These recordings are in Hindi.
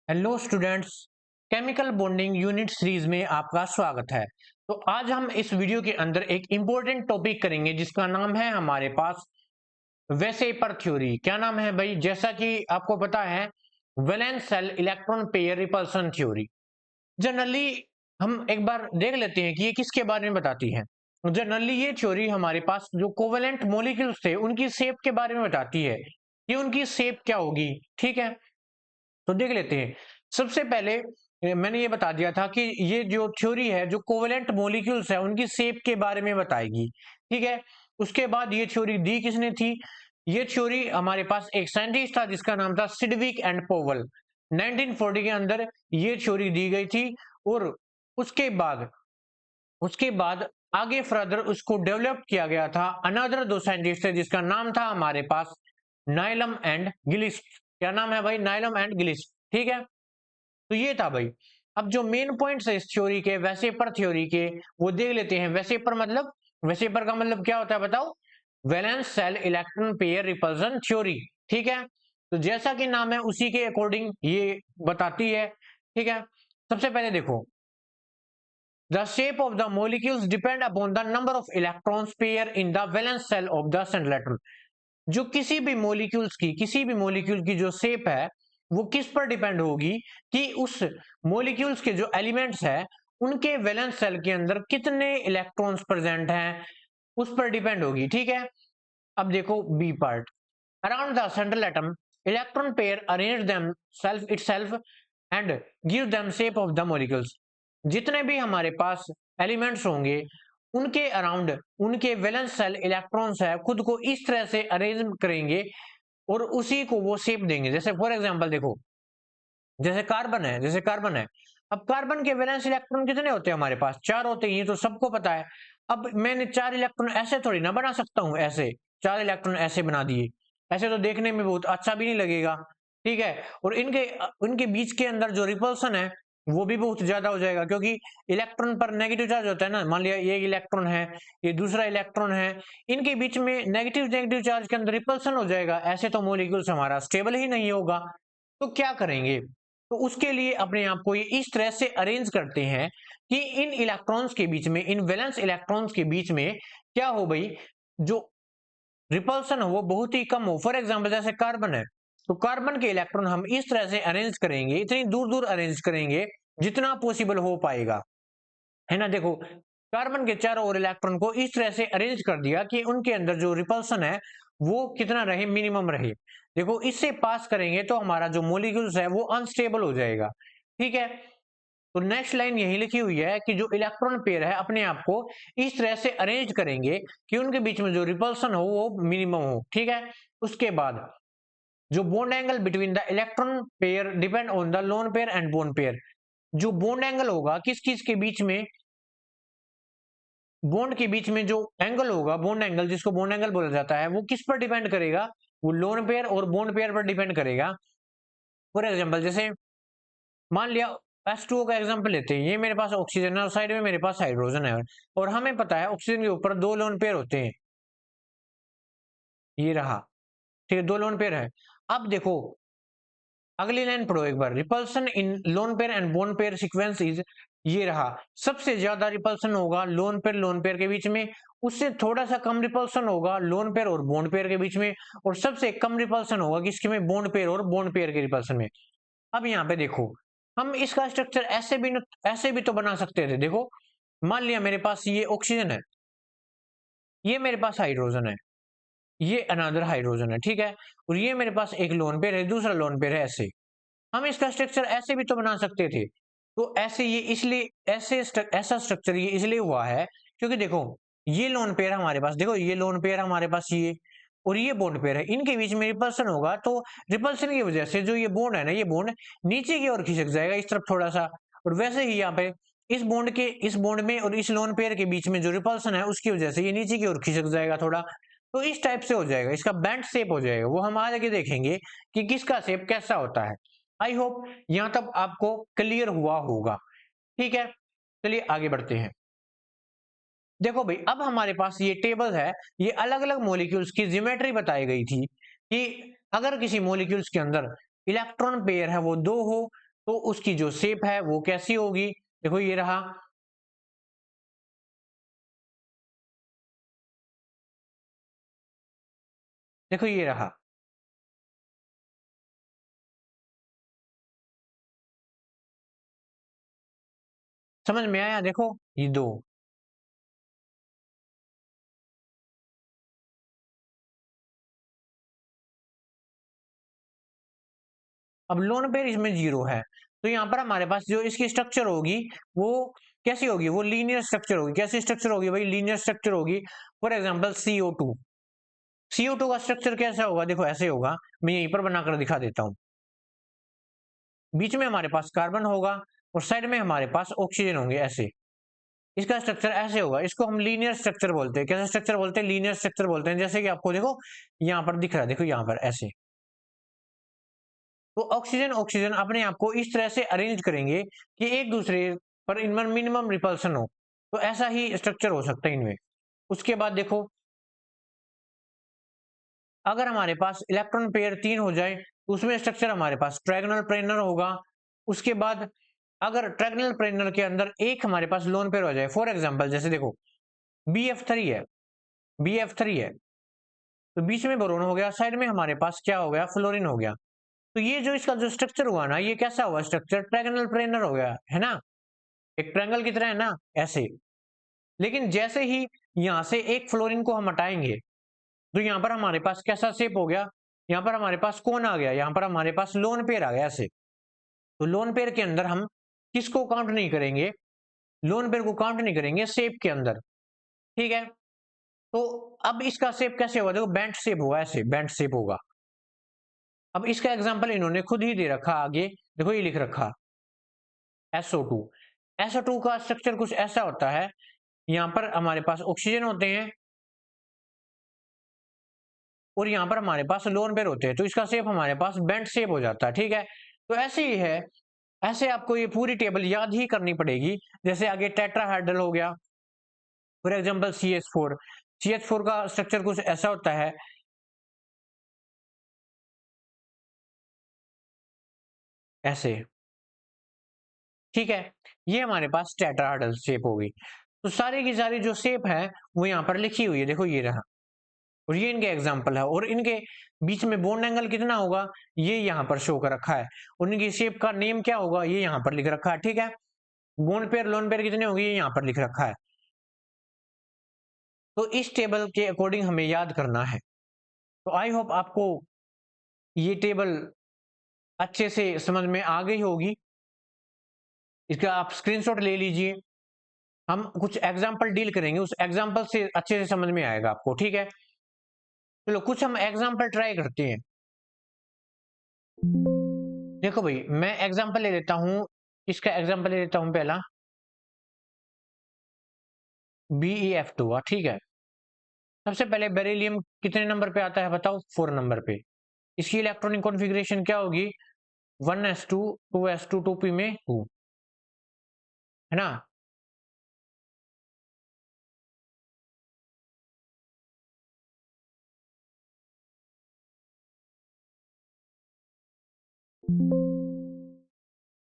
Hello students, chemical bonding unit series में आपका स्वागत है। तो आज हम इस वीडियो के अंदर एक इंपॉर्टेंट टॉपिक करेंगे जिसका नाम है हमारे पास वेसेपर थ्योरी। क्या नाम है भाई? जैसा कि आपको पता है, valence shell electron pair repulsion theory. Generally हम एक बार देख लेते हैं कि ये किसके बारे में बताती है। जनरली ये थ्योरी हमारे पास जो कोवेलेंट मॉलिक्यूल्स थे उनकी शेप के बारे में बताती है कि उनकी शेप क्या होगी। ठीक है, तो देख लेते हैं। सबसे पहले मैंने ये बता दिया था कि ये जो थ्योरी है जो कोवेलेंट मॉलिक्यूल्स है उनकी शेप के बारे में बताएगी। ठीक है, उसके बाद ये थ्योरी दी किसने थी? ये थ्योरी हमारे पास एक साइंटिस्ट था जिसका नाम था सिडविक एंड पोवल। 1940 के अंदर ये थ्योरी दी गई थी। और उसके बाद उसके बाद आगे फर्दर उसको डेवलप किया गया था। अनदर दो साइंटिस्ट थे जिसका नाम था हमारे पास नाइलम एंड गिलिस्ट। क्या नाम है भाई? नाइलम एंड गिलिस्ट। ठीक है, तो ये था भाई। अब जो मेन पॉइंट्स है इस थ्योरी के, वेसेपर थ्योरी के, वो देख लेते हैं। वेसेपर मतलब, वेसेपर का मतलब क्या होता है बताओ? Valence shell electron pair repulsion theory. ठीक है, तो जैसा कि नाम है उसी के अकॉर्डिंग ये बताती है। ठीक है, सबसे पहले देखो, the shape of the molecules depend upon the number of electrons pair in the valence shell of the central atom। जो किसी भी मॉलिक्यूल की जो शेप है वो किस पर डिपेंड होगी कि उस मॉलिक्यूल्स के जो एलिमेंट्स है उनके वैलेंस शेल के अंदर कितने इलेक्ट्रॉन्स प्रेजेंट हैं, उस पर डिपेंड होगी। ठीक है, अब देखो B part. Around the central atom electron pair arrange them self itself and give them shape of the molecules. जितने भी हमारे पास एलिमेंट्स होंगे उनके अराउंड उनके वैलेंस शेल इलेक्ट्रॉन्स है खुद को इस तरह से अरेंज करेंगे और उसी को वो शेप देंगे। जैसे फॉर एग्जांपल देखो, जैसे कार्बन है। अब कार्बन के वैलेंस इलेक्ट्रॉन कितने होते हैं हमारे पास? 4 होते हैं, ये तो सबको पता है। अब मैंने 4 इलेक्ट्रॉन ऐसे थोड़ी ना बना सकता हूं, ऐसे 4 इलेक्ट्रॉन ऐसे बना दिए, ऐसे तो देखने में बहुत अच्छा भी नहीं लगेगा। ठीक है, और इनके उनके बीच के अंदर जो रिपल्सन है वो भी बहुत ज्यादा हो जाएगा, क्योंकि इलेक्ट्रॉन पर नेगेटिव चार्ज होता है ना। मान लिया ये इलेक्ट्रॉन है, ये दूसरा इलेक्ट्रॉन है, इनके बीच में नेगेटिव नेगेटिव चार्ज के अंदर रिपल्सन हो जाएगा। ऐसे तो मॉलिक्यूल्स हमारा स्टेबल ही नहीं होगा। तो क्या करेंगे? तो उसके लिए अपने आप को ये इस तरह से अरेंज करते हैं कि इन इलेक्ट्रॉन्स के बीच में, इन वैलेंस इलेक्ट्रॉन्स के बीच में क्या हो भाई, जो रिपल्सन हो वो बहुत ही कम हो। फॉर एग्जांपल जैसे कार्बन है, तो कार्बन के इलेक्ट्रॉन हम इस तरह से अरेंज करेंगे, इतनी दूर दूर अरेंज करेंगे जितना पॉसिबल हो पाएगा, है ना। देखो, कार्बन के चारों ओर इलेक्ट्रॉन को इस तरह से अरेंज कर दिया कि उनके अंदर जो रिपल्सन है वो कितना रहे, मिनिमम रहे। देखो, इससे पास करेंगे तो हमारा जो मोलिक्यूल्स है वो अनस्टेबल हो जाएगा। ठीक है, तो नेक्स्ट लाइन यही लिखी हुई है कि जो इलेक्ट्रॉन पेयर है अपने आप को इस तरह से अरेंज करेंगे कि उनके बीच में जो रिपल्सन हो वो मिनिमम हो। ठीक है, उसके बाद जो bond angle between the electron pair depend on the loan pair and bond pair. जो बॉन्ड एंगल होगा किस किस के बीच में, बॉन्ड के बीच में जो एंगल होगा, बॉन्ड एंगल जिसको बॉन्ड एंगल बोला जाता है, वो किस पर डिपेंड करेगा? वो लोन पेयर और बॉन्ड पेयर पर डिपेंड करेगा। फॉर एग्जांपल जैसे मान लिया H2O का एग्जांपल लेते हैं। ये मेरे पास ऑक्सीजन है और साइड में मेरे पास हाइड्रोजन है, और हमें पता है ऑक्सीजन के ऊपर 2 लोन पेयर होते हैं। ये रहा, ठीक है, 2 लोन पेयर है। अब देखो अगली लाइन पढ़ो एक बार। Repulsion in lone pair and bond pair sequence is, ये रहा, सबसे ज्यादा रिपल्सन होगा लोन पेयर के बीच में, उससे थोड़ा सा कम रिपल्सन होगा लोन पेयर और बॉन्ड पेयर के बीच में, और सबसे कम रिपल्सन होगा किसके में? बॉन्ड पेयर और बॉन्ड पेयर के रिपल्सन में। अब यहाँ पे देखो, हम इसका स्ट्रक्चर ऐसे भी तो बना सकते थे। देखो, मान लिया मेरे पास ये ऑक्सीजन है, ये मेरे पास हाइड्रोजन है, ये अनदर हाइड्रोजन है। ठीक है, और ये मेरे पास एक लोन पेयर है, दूसरा लोन पेयर है। ऐसे हम इसका स्ट्रक्चर ऐसे भी तो बना सकते थे। तो ऐसे ये इसलिए ऐसा स्ट्रक्चर ये इसलिए हुआ है क्योंकि देखो, ये लोन पेयर हमारे पास, देखो ये लोन पेयर हमारे पास, ये और ये बॉन्ड पेयर है, इनके बीच में रिपल्सन होगा। तो रिपल्सन की वजह से जो ये बॉन्ड है ना, ये बॉन्ड नीचे की ओर खिसक जाएगा इस तरफ थोड़ा सा। और वैसे ही यहाँ पे इस बॉन्ड में और इस लोन पेयर के बीच में जो रिपल्सन है उसकी वजह से ये नीचे की ओर खिसक जाएगा थोड़ा। तो इस टाइप से हो जाएगा, इसका बेंट शेप हो जाएगा। वो हम आगे देखेंगे कि किसका शेप कैसा होता है। आई होप यहां तक आपको क्लियर हुआ होगा। ठीक है, चलिए आगे बढ़ते हैं। देखो भाई, अब हमारे पास ये टेबल है, ये अलग अलग मॉलिक्यूल्स की ज्योमेट्री बताई गई थी कि अगर किसी मॉलिक्यूल्स के अंदर इलेक्ट्रॉन पेयर है वो 2 हो, तो उसकी जो शेप है वो कैसी होगी, देखो ये रहा। देखो ये रहा। समझ में आया, देखो ये दो। अब लोन पेयर इसमें जीरो है, तो यहाँ पर हमारे पास जो इसकी स्ट्रक्चर होगी वो कैसी होगी, वो लीनियर स्ट्रक्चर होगी। कैसी स्ट्रक्चर होगी भाई, लीनियर स्ट्रक्चर होगी। फॉर एग्जांपल CO2, CO2 का स्ट्रक्चर कैसा होगा, देखो ऐसे होगा। मैं यहीं पर बनाकर दिखा देता हूँ। बीच में हमारे पास कार्बन होगा और साइड में हमारे पास ऑक्सीजन होंगे, ऐसे। इसका स्ट्रक्चर ऐसे होगा। इसको हम लीनियर स्ट्रक्चर बोलते हैं। कैसा स्ट्रक्चर बोलते हैं, लीनियर स्ट्रक्चर बोलते हैं। जैसे कि आपको देखो यहाँ पर दिख रहा है, देखो यहाँ पर ऐसे। तो ऑक्सीजन ऑक्सीजन अपने आप को इस तरह से अरेंज करेंगे कि एक दूसरे पर इनमें मिनिमम रिपल्सन हो। तो ऐसा ही स्ट्रक्चर हो सकता है इनमें। उसके बाद देखो, अगर हमारे पास इलेक्ट्रॉन पेयर 3 हो जाए तो उसमें स्ट्रक्चर हमारे पास ट्रायगोनल प्लेनर होगा। उसके बाद अगर ट्रायगोनल प्लेनर के अंदर एक हमारे पास लोन पेयर हो जाए, फॉर एग्जांपल जैसे देखो BF3 है, BF3 है, तो बीच में बोरोन हो गया, साइड में हमारे पास क्या हो गया, फ्लोरीन हो गया। तो ये जो इसका जो स्ट्रक्चर हुआ ना, ये कैसा हुआ स्ट्रक्चर, ट्रायगोनल प्लेनर हो गया है ना, एक ट्रायंगल की तरह है ना, ऐसे। लेकिन जैसे ही यहां से एक फ्लोरीन को हम हटाएंगे तो यहाँ पर हमारे पास कैसा शेप हो गया, यहाँ पर हमारे पास कौन आ गया, यहाँ पर हमारे पास लोन पेयर आ गया ऐसे। तो लोन पेयर के अंदर हम किसको काउंट नहीं करेंगे, लोन पेयर को काउंट नहीं करेंगे शेप के अंदर, ठीक है। तो अब इसका शेप कैसे होगा, देखो बेंट शेप होगा, ऐसे बेंट शेप होगा। अब इसका एग्जांपल इन्होंने खुद ही दे रखा आगे, देखो ये लिख रखा SO2। SO2 का स्ट्रक्चर कुछ ऐसा होता है, यहाँ पर हमारे पास ऑक्सीजन होते हैं और यहाँ पर हमारे पास लोन पेयर होते हैं, तो इसका शेप हमारे पास बेंट शेप हो जाता है, ठीक है। तो ऐसे ही है, ऐसे आपको ये पूरी टेबल याद ही करनी पड़ेगी। जैसे आगे टेट्राहेड्रल हो गया, फॉर एग्जांपल CH4 का स्ट्रक्चर कुछ ऐसा होता है, ऐसे, ठीक है। ये हमारे पास टेट्राहेड्रल शेप होगी। तो सारी की सारी जो शेप है वो यहाँ पर लिखी हुई है, देखो ये रहा। और ये इनके एग्जाम्पल है, और इनके बीच में बॉन्ड एंगल कितना होगा ये यहाँ पर शो कर रखा है, और इनकी शेप का नेम क्या होगा ये यहाँ पर लिख रखा है, ठीक है। बॉन्ड पेयर लोन पेयर कितने होंगे ये यहाँ पर लिख रखा है। तो इस टेबल के अकॉर्डिंग हमें याद करना है। तो आई होप आपको ये टेबल अच्छे से समझ में आ गई होगी। इसका आप स्क्रीनशॉट ले लीजिए। हम कुछ एग्जाम्पल डील करेंगे, उस एग्जाम्पल से अच्छे से समझ में आएगा आपको, ठीक है। चलो कुछ हम एग्जाम्पल ट्राई करते हैं। देखो भाई मैं एग्जाम्पल ले लेता हूं, इसका एग्जाम्पल ले लेता हूं पहला BeF2, ठीक है। सबसे पहले बेरिलियम कितने नंबर पे आता है बताओ, 4 नंबर पे। इसकी इलेक्ट्रॉनिक कॉन्फ़िगरेशन क्या होगी, 1s2 2s2 2p में 2, है ना।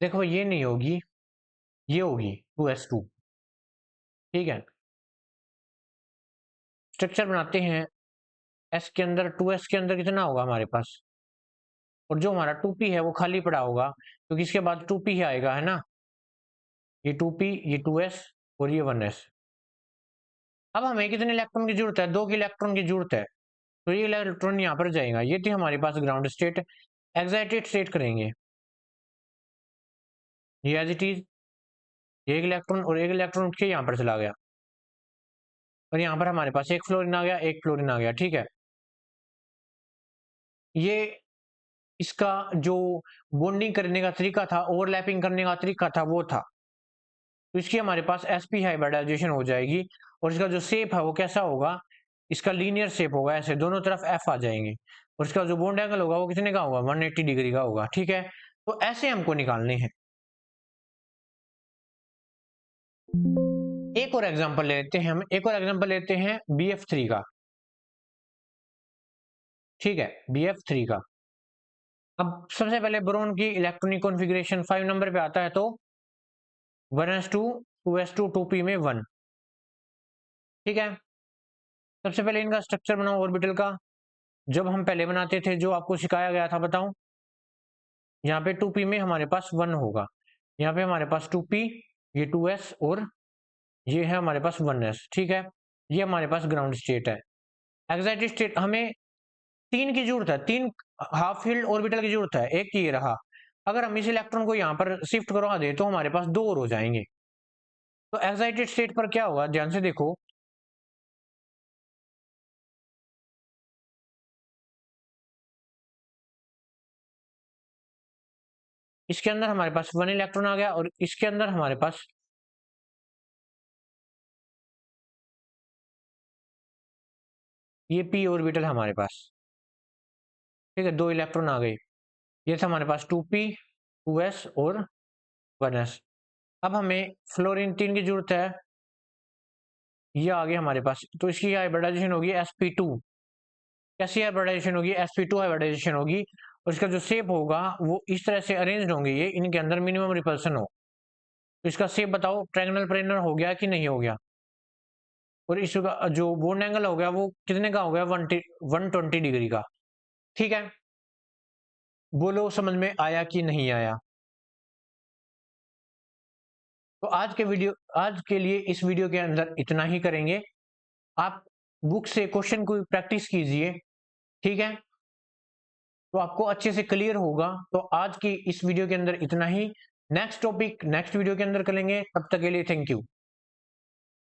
देखो ये नहीं होगी, ये होगी 2s2, ठीक है। स्ट्रक्चर बनाते हैं, एस के अंदर 2s के अंदर कितना होगा हमारे पास, और जो हमारा 2p है वो खाली पड़ा होगा क्योंकि इसके बाद 2p ही आएगा, है ना। ये 2p, ये 2s और ये 1s। अब हमें कितने इलेक्ट्रॉन की जरूरत है, 2 की इलेक्ट्रॉन की जरूरत है। तो ये इलेक्ट्रॉन यहाँ पर जाएगा, ये थी हमारे पास ग्राउंड स्टेट। एक्साइटेड स्टेट करेंगे, ये एज इट इज, एक इलेक्ट्रॉन और एक इलेक्ट्रॉन उठ के यहाँ पर चला गया, और यहाँ पर हमारे पास एक फ्लोरीन आ गया, एक फ्लोरीन आ गया, ठीक है। ये इसका जो बॉन्डिंग करने का तरीका था, ओवरलैपिंग करने का तरीका था, वो था। तो इसकी हमारे पास sp हाइब्रिडाइजेशन हो जाएगी, और इसका जो शेप है वो कैसा होगा, इसका लीनियर शेप होगा, ऐसे दोनों तरफ f आ जाएंगे, और इसका जो बॉन्ड एंगल होगा वो कितने का होगा, 180 डिग्री का होगा, ठीक है। तो ऐसे हमको निकालने हैं। एक और एग्जांपल लेते हैं हम, एक और एग्जांपल लेते हैं BF3 का, ठीक है, BF3 का। अब सबसे पहले बोरोन की इलेक्ट्रॉनिक कॉन्फ़िगरेशन 5 नंबर पे आता है, तो 1s2 2s2 2p में 1। ठीक है, सबसे पहले इनका स्ट्रक्चर बनाओ ऑर्बिटल का। जब हम पहले बनाते थे, जो आपको सिखाया गया था, बताओ। यहाँ पे 2p में हमारे पास 1 होगा, यहाँ पे हमारे पास 2p, ये 2s और ये है हमारे पास 1s। ठीक है, ये हमारे पास ग्राउंड स्टेट है। एक्साइटेड स्टेट हमें 3 की जरूरत है, 3 हाफ फील्ड ऑर्बिटल की जरूरत है। एक ये रहा, अगर हम इस इलेक्ट्रॉन को यहाँ पर शिफ्ट करवा दें तो हमारे पास 2 और हो जाएंगे। तो एक्साइटेड स्टेट पर क्या होगा, ध्यान से देखो। इसके अंदर हमारे पास 1 इलेक्ट्रॉन आ गया और इसके अंदर हमारे पास ये p ऑर्बिटल हमारे पास। ठीक है, 2 इलेक्ट्रॉन आ गए। ये था हमारे पास 2p 2s और 1s। अब हमें फ्लोरीन 3 की जरूरत है, ये आ गया हमारे पास। तो इसकी हाइब्रिडाइजेशन होगी sp2। कैसी हाइब्रिडाइजेशन होगी, sp2 हाइब्रिडाइजेशन होगी, और इसका जो शेप होगा वो इस तरह से अरेंज होंगे, ये इनके अंदर मिनिमम रिपल्सन हो। तो इसका शेप बताओ, ट्रायंगल प्लेनर हो गया कि नहीं हो गया। और इसका जो बॉन्ड एंगल हो गया वो कितने का हो गया, 120 डिग्री का। ठीक है, बोलो समझ में आया कि नहीं आया। तो आज के लिए इस वीडियो के अंदर इतना ही करेंगे। आप बुक से क्वेश्चन को प्रैक्टिस कीजिए। ठीक है, तो आपको अच्छे से क्लियर होगा। तो आज की इस वीडियो के अंदर इतना ही। नेक्स्ट टॉपिक नेक्स्ट वीडियो के अंदर करेंगे, तब तक के लिए थैंक यू।